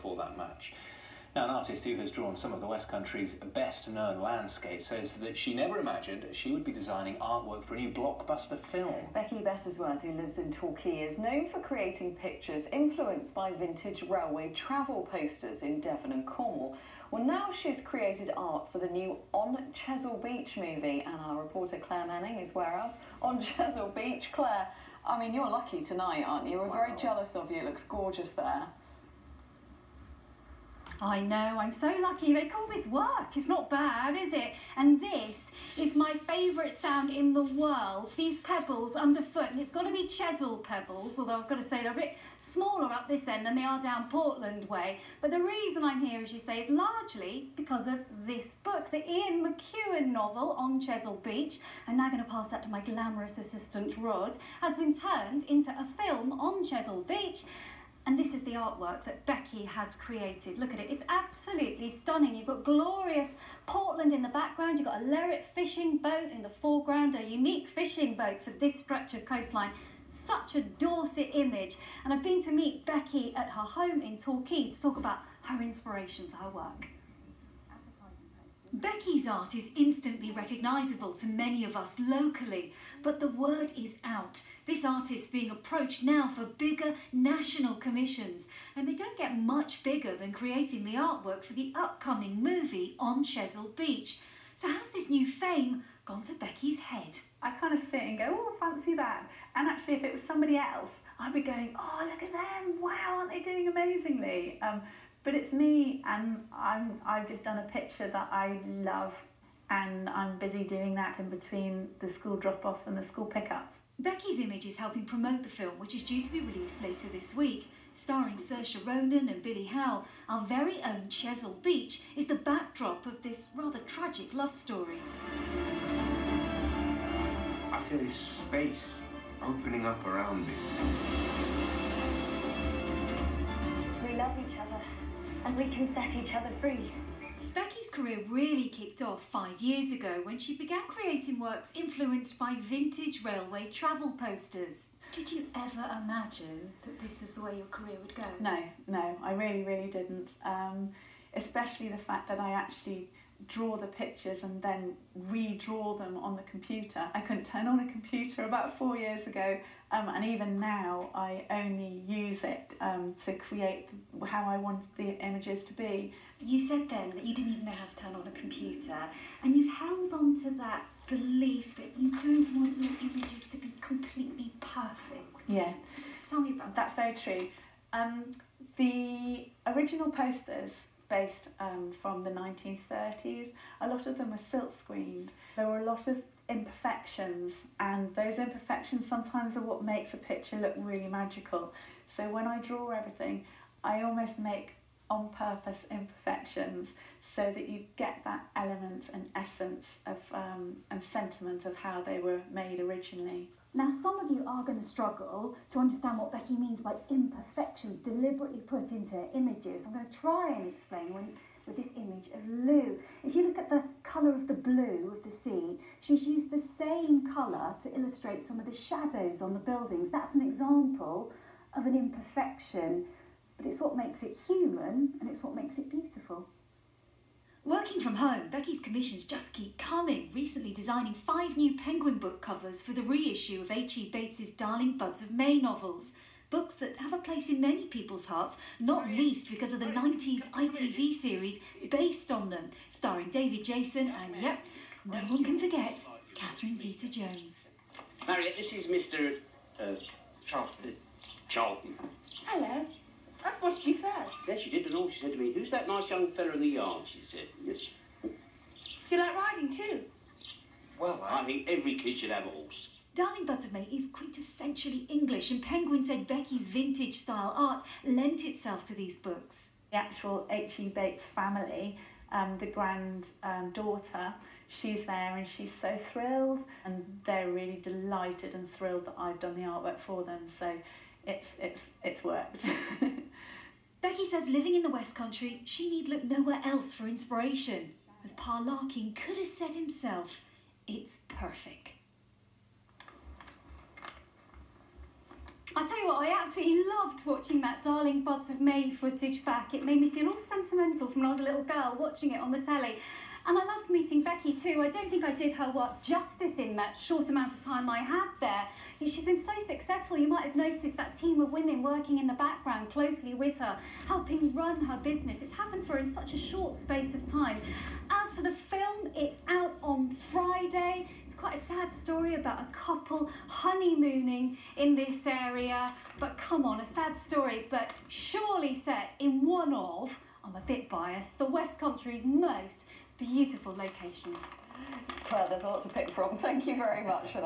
before that match. Now, an artist who has drawn some of the Westcountry's best-known landscapes says that she never imagined she would be designing artwork for a new blockbuster film. Becky Bettesworth, who lives in Torquay, is known for creating pictures influenced by vintage railway travel posters in Devon and Cornwall. Well, now she's created art for the new On Chesil Beach movie, and our reporter Claire Manning is where else? On Chesil Beach. Claire, I mean, you're lucky tonight, aren't you? We're very jealous of you. It looks gorgeous there. I know, I'm so lucky. They call this work. It's not bad, is it? And this is my favourite sound in the world. These pebbles underfoot, and it's got to be Chesil pebbles, although I've got to say they're a bit smaller up this end than they are down Portland way. But the reason I'm here, as you say, is largely because of this book, the Ian McEwan novel On Chesil Beach. I'm now going to pass that to my glamorous assistant Rod, has been turned into a film on Chesil Beach. And this is the artwork that Becky has created. Look at it, it's absolutely stunning. You've got glorious Portland in the background, you've got a Lerret fishing boat in the foreground, a unique fishing boat for this stretch of coastline. Such a Dorset image. And I've been to meet Becky at her home in Torquay to talk about her inspiration for her work. Becky's art is instantly recognisable to many of us locally, but the word is out. This artist's being approached now for bigger national commissions, and they don't get much bigger than creating the artwork for the upcoming movie On Chesil Beach. So has this new fame gone to Becky's head? I kind of sit and go, oh, fancy that. And actually, if it was somebody else, I'd be going, oh, look at them, wow, aren't they doing amazingly? But it's me, and I've just done a picture that I love, and I'm busy doing that in between the school drop-off and the school pickups. Becky's image is helping promote the film, which is due to be released later this week. Starring Saoirse Ronan and Billy Howell, our very own Chesil Beach is the backdrop of this rather tragic love story. I feel this space opening up around me. We love each other, and we can set each other free. Becky's career really kicked off 5 years ago when she began creating works influenced by vintage railway travel posters. Did you ever imagine that this was the way your career would go? No, I really didn't. Especially the fact that I actually draw the pictures and then redraw them on the computer. I couldn't turn on a computer about 4 years ago, and even now I only use it to create how I wanted the images to be. You said then that you didn't even know how to turn on a computer, and you've held on to that belief that you don't want your images to be completely perfect. Yeah. Tell me about that. That's very true. The original posters based from the 1930s, a lot of them were silk screened. There were a lot of imperfections, and those imperfections sometimes are what makes a picture look really magical. So when I draw everything, I almost make on purpose imperfections so that you get that element and essence of and sentiment of how they were made originally. Now, some of you are going to struggle to understand what Becky means by imperfections deliberately put into images. I'm going to try and explain with this image of Lou. If you look at the colour of the blue of the sea, she's used the same colour to illustrate some of the shadows on the buildings. That's an example of an imperfection, but it's what makes it human and it's what makes it beautiful. Working from home, Becky's commissions just keep coming, recently designing 5 new Penguin book covers for the reissue of H.E. Bates's Darling Buds of May novels. Books that have a place in many people's hearts, not least because of the 90s ITV series based on them, starring David Jason and, yep, no one can forget, Catherine Zeta-Jones. Harriet, this is Mr. Charlton. Hello. I spotted you first. Yes, she did, and all she said to me, who's that nice young fella in the yard, she said. Yes. Do you like riding too? Well, I think every kid should have a horse. Darling Buds of May is quintessentially English, and Penguin said Becky's vintage-style art lent itself to these books. The actual H.E. Bates family, the granddaughter, she's there and she's so thrilled, and they're really delighted and thrilled that I've done the artwork for them, so it's worked. Becky says living in the West Country, she need look nowhere else for inspiration. As Pa Larkin could have said himself, it's perfect. I tell you what, I absolutely loved watching that Darling Buds of May footage back. It made me feel all sentimental from when I was a little girl watching it on the telly. And I loved meeting Becky too. I don't think I did her work justice in that short amount of time I had there. She's been so successful. You might have noticed that team of women working in the background closely with her, helping run her business. It's happened for her in such a short space of time. As for the film, it's out on Friday. It's quite a sad story about a couple honeymooning in this area. But come on, a sad story, but surely set in one of, I'm a bit biased, the Westcountry's most beautiful locations. Claire, there's a lot to pick from. Thank you very much for that.